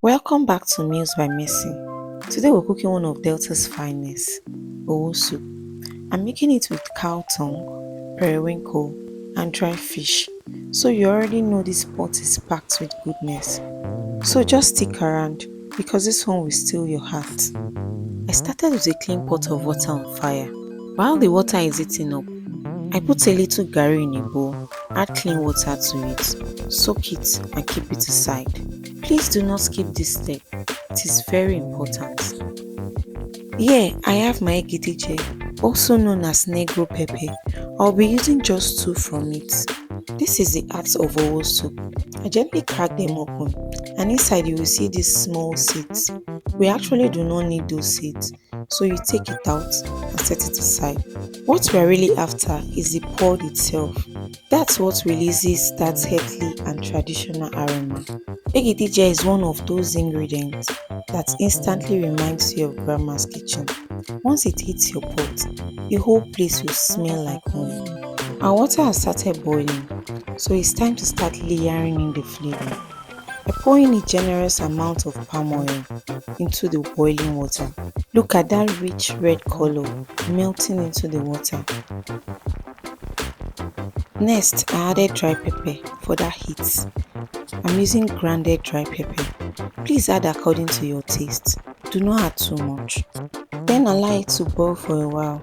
Welcome back to Meals by Mercy. Today we're cooking one of Delta's finest, Owo Soup. I'm making it with cow tongue, periwinkle, and dry fish. So you already know this pot is packed with goodness. So just stick around because this one will steal your heart. I started with a clean pot of water on fire. While the water is heating up, I put a little garri in a bowl, add clean water to it, soak it and keep it aside. Please do not skip this step, it is very important. Here I have my egidije, also known as negro pepper. I'll be using just 2 from it. This is the heart of Owo Soup. I gently crack them open and inside you will see these small seeds. We actually do not need those seeds, so you take it out and set it aside. What we are really after is the pod itself. That's what releases that healthy and traditional aroma. Egidije is one of those ingredients that instantly reminds you of grandma's kitchen. Once it hits your pot, the whole place will smell like home. Our water has started boiling, so it's time to start layering in the flavour. I pour in a generous amount of palm oil into the boiling water. Look at that rich red color melting into the water. Next, I added dry pepper for that heat. I'm using grounded dry pepper. Please add according to your taste. Do not add too much. Then allow it to boil for a while.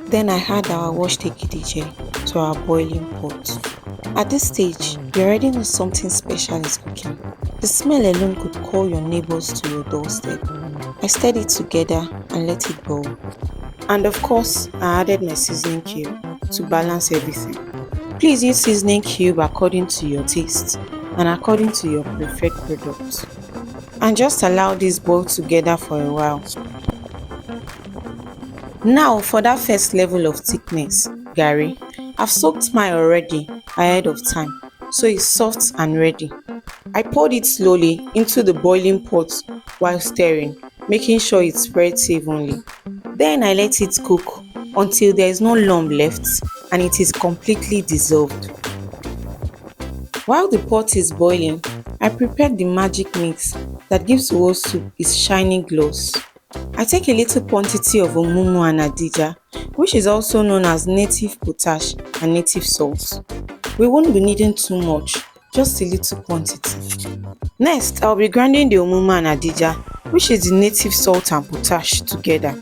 Then I add our washed egidije to our boiling pot. At this stage, you already know something special is cooking. The smell alone could call your neighbors to your doorstep. I stirred it together and let it boil. And of course, I added my seasoning cube to balance everything. Please use seasoning cube according to your taste and according to your preferred products. And just allow this boil together for a while. Now for that first level of thickness, garri. I've soaked mine already ahead of time, so it's soft and ready. I poured it slowly into the boiling pot while stirring, making sure it spreads evenly. Then I let it cook until there is no lump left and it is completely dissolved. While the pot is boiling, I prepared the magic mix that gives Owo Soup its shiny gloss. I take a little quantity of omumu and adija, which is also known as native potash and native salt. We won't be needing too much, just a little quantity. Next, I'll be grinding the omumu and adija, which is the native salt and potash together.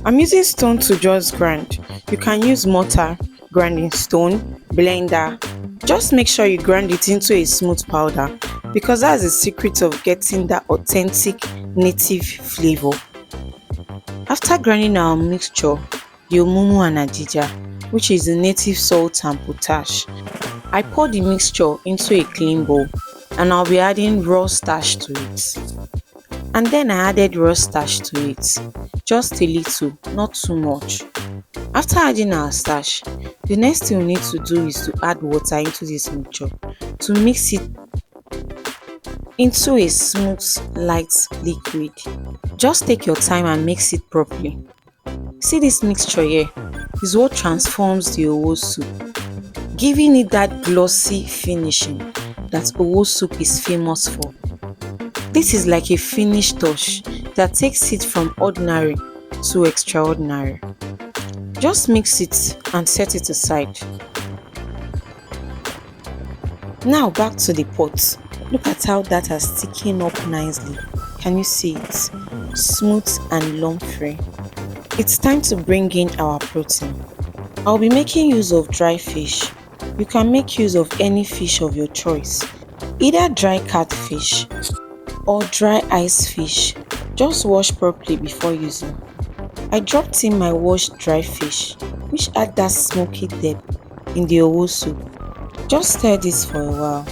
I'm using stone to just grind. You can use mortar, grinding stone, blender. Just make sure you grind it into a smooth powder because that's the secret of getting that authentic native flavor. After grinding our mixture, the omumu and adija, which is the native salt and potash, I pour the mixture into a clean bowl and I'll be adding raw starch to it. And then I added raw starch to it, just a little, not too much. After adding our starch, the next thing we need to do is to add water into this mixture to mix it into a smooth, light liquid. Just take your time and mix it properly. See this mixture here is what transforms the Owo Soup, giving it that glossy finishing that Owo Soup is famous for. This is like a finish touch that takes it from ordinary to extraordinary. Just mix it and set it aside. Now back to the pot. Look at how that has thickened up nicely. Can you see it? Smooth and lump-free. It's time to bring in our protein. I'll be making use of dry fish. You can make use of any fish of your choice, either dry catfish or dry ice fish. Just wash properly before using. I dropped in my washed dry fish, which add that smoky depth in the Owo Soup. Just stir this for a while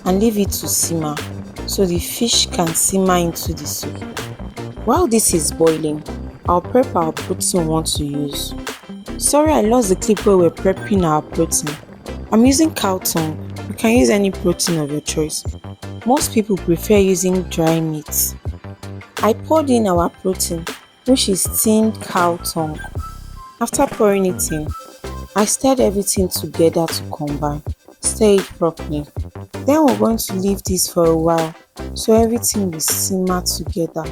and leave it to simmer so the fish can simmer into the soup. While this is boiling, I'll prep our protein we want to use. Sorry, I lost the clip where we're prepping our protein. I'm using cow tongue. You can use any protein of your choice. Most people prefer using dry meat. I poured in our protein, which is tinned cow tongue. After pouring it in, I stirred everything together to combine. Stir it properly. Then we're going to leave this for a while so everything will simmer together.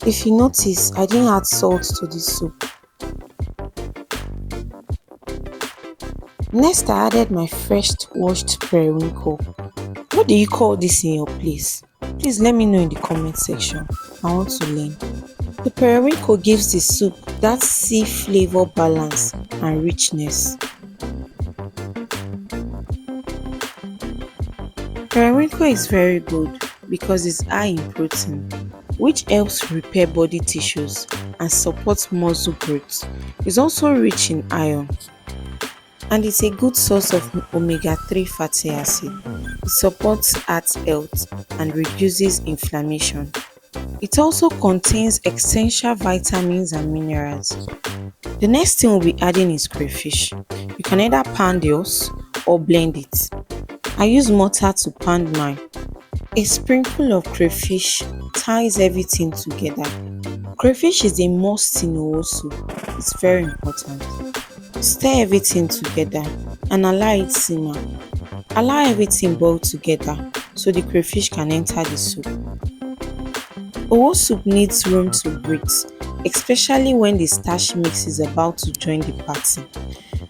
If you notice, I didn't add salt to the soup. Next, I added my fresh washed periwinkle. What do you call this in your place? Please let me know in the comment section. I want to learn. The periwinkle gives the soup that sea flavor balance and richness. Periwinkle is very good because it's high in protein, which helps repair body tissues and supports muscle growth. It's also rich in iron, and it's a good source of omega-3 fatty acid. It supports heart health and reduces inflammation. It also contains essential vitamins and minerals. The next thing we'll be adding is crayfish. You can either pound yours or blend it. I use mortar to pound mine. A sprinkle of crayfish ties everything together. Crayfish is a must in Owo soup. It's very important. Stir everything together and allow it simmer. Allow everything boil together so the crayfish can enter the soup. Owo soup needs room to breathe, especially when the starch mix is about to join the party.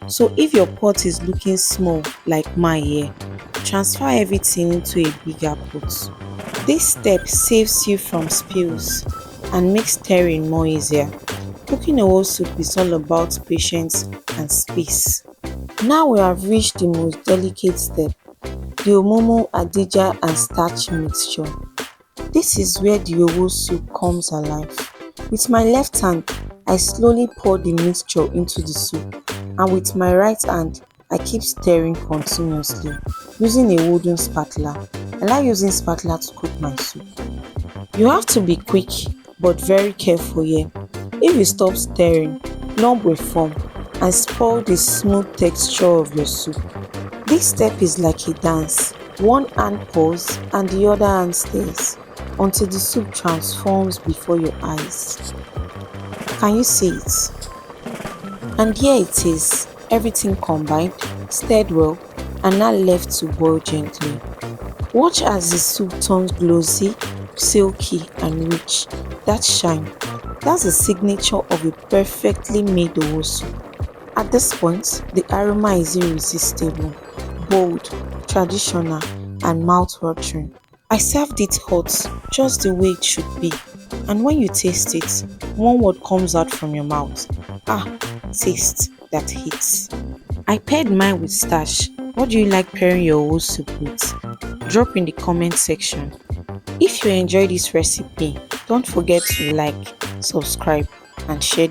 So if your pot is looking small like mine here, transfer everything into a bigger pot. This step saves you from spills and makes stirring more easier. Cooking Owo soup is all about patience and space. Now we have reached the most delicate step, the omomo, adija and starch mixture. This is where the Owo soup comes alive. With my left hand, I slowly pour the mixture into the soup, and with my right hand, I keep stirring continuously using a wooden spatula. I like using spatula to cook my soup. You have to be quick but very careful here. If you stop stirring, lump will form and spoil the smooth texture of your soup. This step is like a dance. One hand pours and the other hand stirs until the soup transforms before your eyes. Can you see it? And here it is, everything combined, stirred well, and now left to boil gently. Watch as the soup turns glossy, silky and rich. That shine, that's the signature of a perfectly made Owo soup. At this point, the aroma is irresistible, bold, traditional and mouth-watering. I served it hot, just the way it should be. And when you taste it, one word comes out from your mouth. Ah, taste that hits. I paired mine with starch. What do you like pairing your Owo soup with? Drop in the comment section. If you enjoyed this recipe, don't forget to like, subscribe and share.